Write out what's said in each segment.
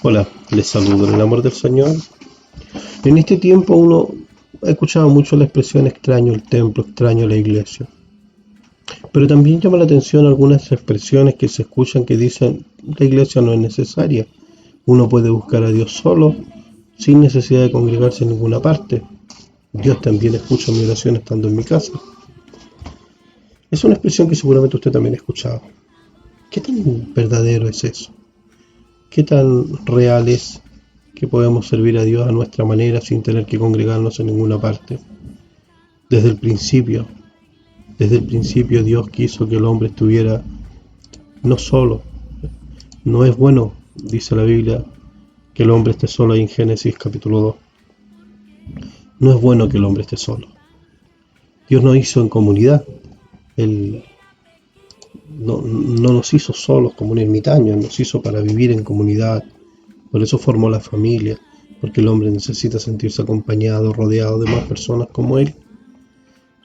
Hola, les saludo en el amor del Señor. En este tiempo uno ha escuchado mucho la expresión extraño el templo, extraño la iglesia. Pero también llama la atención algunas expresiones que se escuchan que dicen la iglesia no es necesaria. Uno puede buscar a Dios solo, sin necesidad de congregarse en ninguna parte. Dios también escucha mi oración estando en mi casa. Es una expresión que seguramente usted también ha escuchado. ¿Qué tan verdadero es eso? ¿Qué tan real es que podemos servir a Dios a nuestra manera sin tener que congregarnos en ninguna parte? Desde el principio Dios quiso que el hombre estuviera no solo. No es bueno, dice la Biblia, que el hombre esté solo ahí en Génesis capítulo 2. No es bueno que el hombre esté solo. Dios nos hizo en comunidad. Él no nos hizo solos como un ermitaño, nos hizo para vivir en comunidad. Por eso formó la familia, porque el hombre necesita sentirse acompañado, rodeado de más personas como él,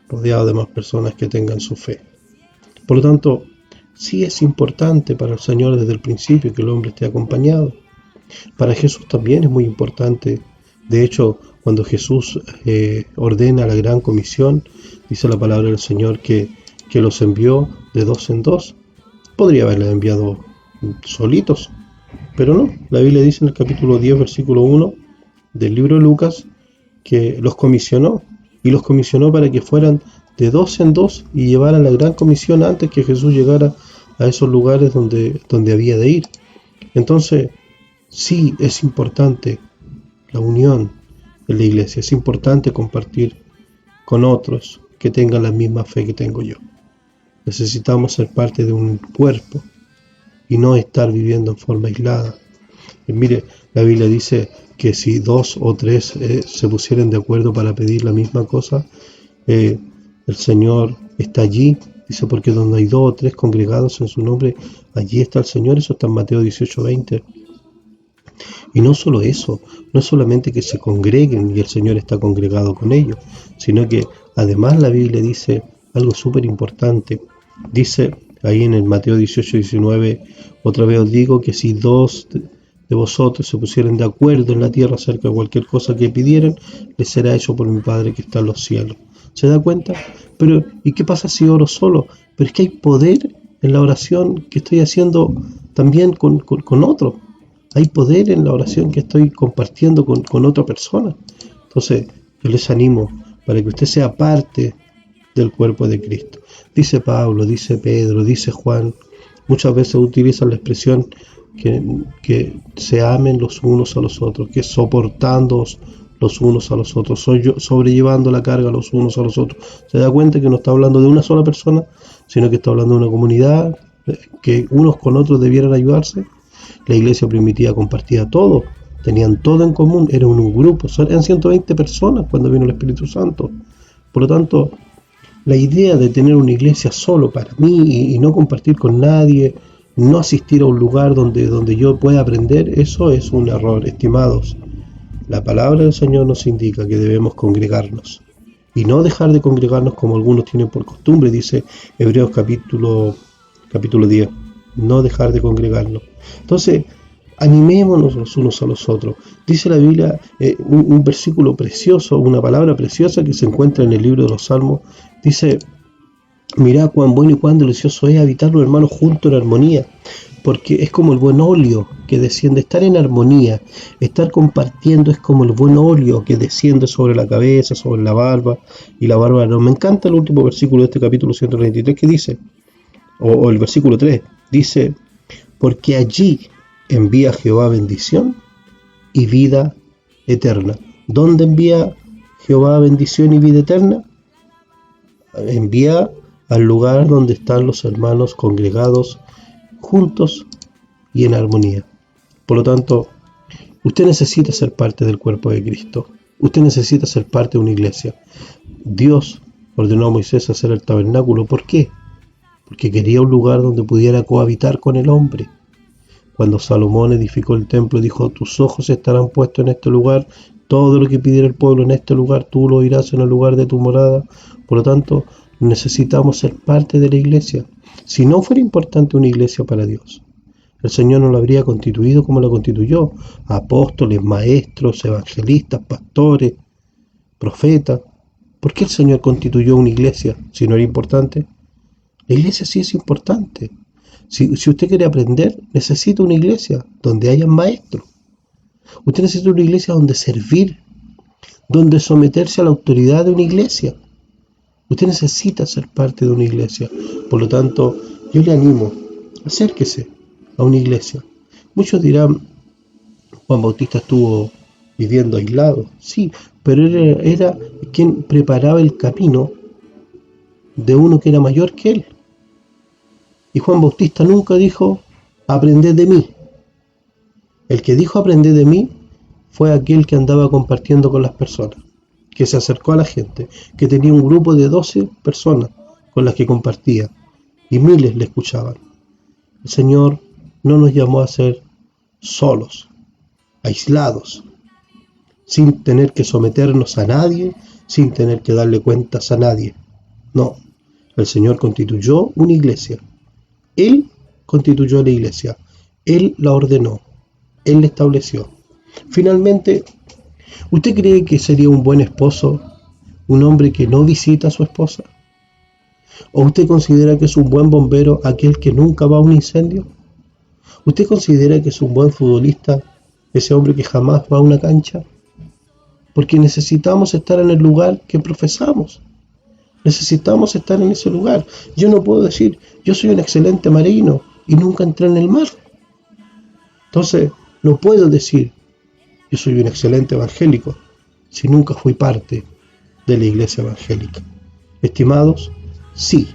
rodeado de más personas que tengan su fe. Por lo tanto, sí es importante para el Señor desde el principio que el hombre esté acompañado. Para Jesús también es muy importante. De hecho, cuando Jesús ordena la gran comisión, dice la palabra del Señor que los envió de dos en dos. Podría haberlos enviado solitos, pero no. La Biblia dice en el capítulo 10, versículo 1 del libro de Lucas, que los comisionó, y los comisionó para que fueran de dos en dos y llevaran la gran comisión antes que Jesús llegara a esos lugares donde había de ir. Entonces, sí es importante la unión en la iglesia, es importante compartir con otros que tengan la misma fe que tengo yo. Necesitamos ser parte de un cuerpo y no estar viviendo en forma aislada. Mire, la Biblia dice que si dos o tres se pusieran de acuerdo para pedir la misma cosa, el Señor está allí. Dice, porque donde hay dos o tres congregados en su nombre, allí está el Señor. Eso está en Mateo 18:20. Y no solo eso, no es solamente que se congreguen y el Señor está congregado con ellos, sino que además la Biblia dice algo súper importante. Dice ahí en el Mateo 18:19, otra vez os digo que si dos de vosotros se pusieran de acuerdo en la tierra acerca de cualquier cosa que pidieran, les será hecho por mi Padre que está en los cielos. ¿Se da cuenta? Pero, ¿y qué pasa si oro solo? Pero es que hay poder en la oración que estoy haciendo también con otro. Hay poder en la oración que estoy compartiendo con otra persona. Entonces, yo les animo para que usted sea parte del cuerpo de Cristo. Dice Pablo, dice Pedro, dice Juan, muchas veces utilizan la expresión que se amen los unos a los otros, que soportándoos los unos a los otros, sobrellevando la carga los unos a los otros. Se da cuenta que no está hablando de una sola persona, sino que está hablando de una comunidad, que unos con otros debieran ayudarse. La iglesia primitiva compartía todo, tenían todo en común, eran un grupo, eran 120 personas cuando vino el Espíritu Santo. Por lo tanto, la idea de tener una iglesia solo para mí y no compartir con nadie, no asistir a un lugar donde yo pueda aprender, eso es un error, estimados. La palabra del Señor nos indica que debemos congregarnos y no dejar de congregarnos como algunos tienen por costumbre, dice Hebreos capítulo 10, no dejar de congregarnos. Entonces, animémonos los unos a los otros. Dice la Biblia, un versículo precioso, una palabra preciosa que se encuentra en el libro de los Salmos, dice, mirad cuán bueno y cuán delicioso es habitar los hermanos juntos en armonía, porque es como el buen óleo que desciende. Estar en armonía, estar compartiendo es como el buen óleo que desciende sobre la cabeza, sobre la barba, y la barba no. Me encanta el último versículo de este capítulo 133 que dice, o el versículo 3, dice, porque allí envía Jehová bendición y vida eterna. ¿Dónde envía Jehová bendición y vida eterna? Envía al lugar donde están los hermanos congregados juntos y en armonía. Por lo tanto, usted necesita ser parte del cuerpo de Cristo. Usted necesita ser parte de una iglesia. Dios ordenó a Moisés hacer el tabernáculo. ¿Por qué? Porque quería un lugar donde pudiera cohabitar con el hombre. Cuando Salomón edificó el templo, dijo, tus ojos estarán puestos en este lugar, todo lo que pidiera el pueblo en este lugar, tú lo oirás en el lugar de tu morada. Por lo tanto, necesitamos ser parte de la iglesia. Si no fuera importante una iglesia para Dios, El Señor no lo habría constituido como lo constituyó: apóstoles, maestros, evangelistas, pastores, profetas. ¿Por qué el Señor constituyó una iglesia si no era importante? La iglesia sí es importante. Si usted quiere aprender, necesita una iglesia donde haya maestros. Usted necesita una iglesia donde servir, donde someterse a la autoridad de una iglesia. Usted necesita ser parte de una iglesia. Por lo tanto, yo le animo, acérquese a una iglesia. Muchos dirán, Juan Bautista estuvo viviendo aislado. Sí, pero era quien preparaba el camino de uno que era mayor que él. Y Juan Bautista nunca dijo, aprended de mí. El que dijo aprended de mí fue aquel que andaba compartiendo con las personas, que se acercó a la gente, que tenía un grupo de 12 personas con las que compartía, y miles le escuchaban. El Señor no nos llamó a ser solos, aislados, sin tener que someternos a nadie, sin tener que darle cuentas a nadie. No, el Señor constituyó una iglesia. Él constituyó la iglesia. Él la ordenó. Él la estableció. Finalmente, ¿usted cree que sería un buen esposo un hombre que no visita a su esposa? ¿O usted considera que es un buen bombero aquel que nunca va a un incendio? ¿Usted considera que es un buen futbolista ese hombre que jamás va a una cancha? Porque necesitamos estar en el lugar que profesamos. Necesitamos estar en ese lugar. Yo no puedo decir, yo soy un excelente marino y nunca entré en el mar. Entonces, no puedo decir, yo soy un excelente evangélico si nunca fui parte de la iglesia evangélica. Estimados, sí,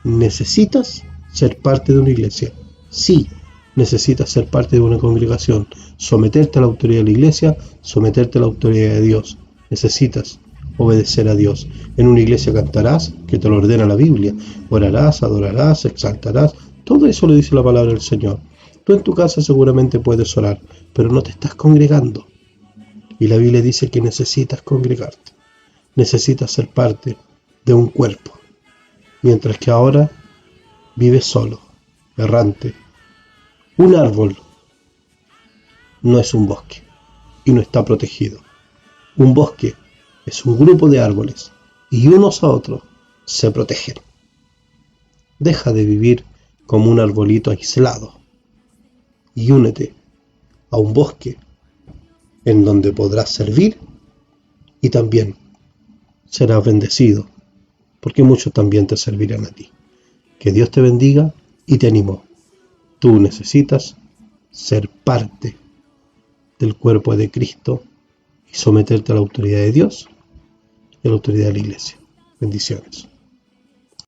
necesitas ser parte de una iglesia. Sí, necesitas ser parte de una congregación. Someterte a la autoridad de la iglesia, someterte a la autoridad de Dios. Necesitas obedecer a Dios. En una iglesia cantarás, que te lo ordena la Biblia. Orarás, adorarás, exaltarás. Todo eso lo dice la palabra del Señor. Tú en tu casa seguramente puedes orar, pero no te estás congregando. Y la Biblia dice que necesitas congregarte. Necesitas ser parte de un cuerpo. Mientras que ahora vives solo, errante. Un árbol no es un bosque y no está protegido. Un bosque es un grupo de árboles y unos a otros se protegen. Deja de vivir como un arbolito aislado y únete a un bosque en donde podrás servir y también serás bendecido, porque muchos también te servirán a ti. Que Dios te bendiga y te animo. Tú necesitas ser parte del cuerpo de Cristo y someterte a la autoridad de Dios y a la autoridad de la iglesia. Bendiciones.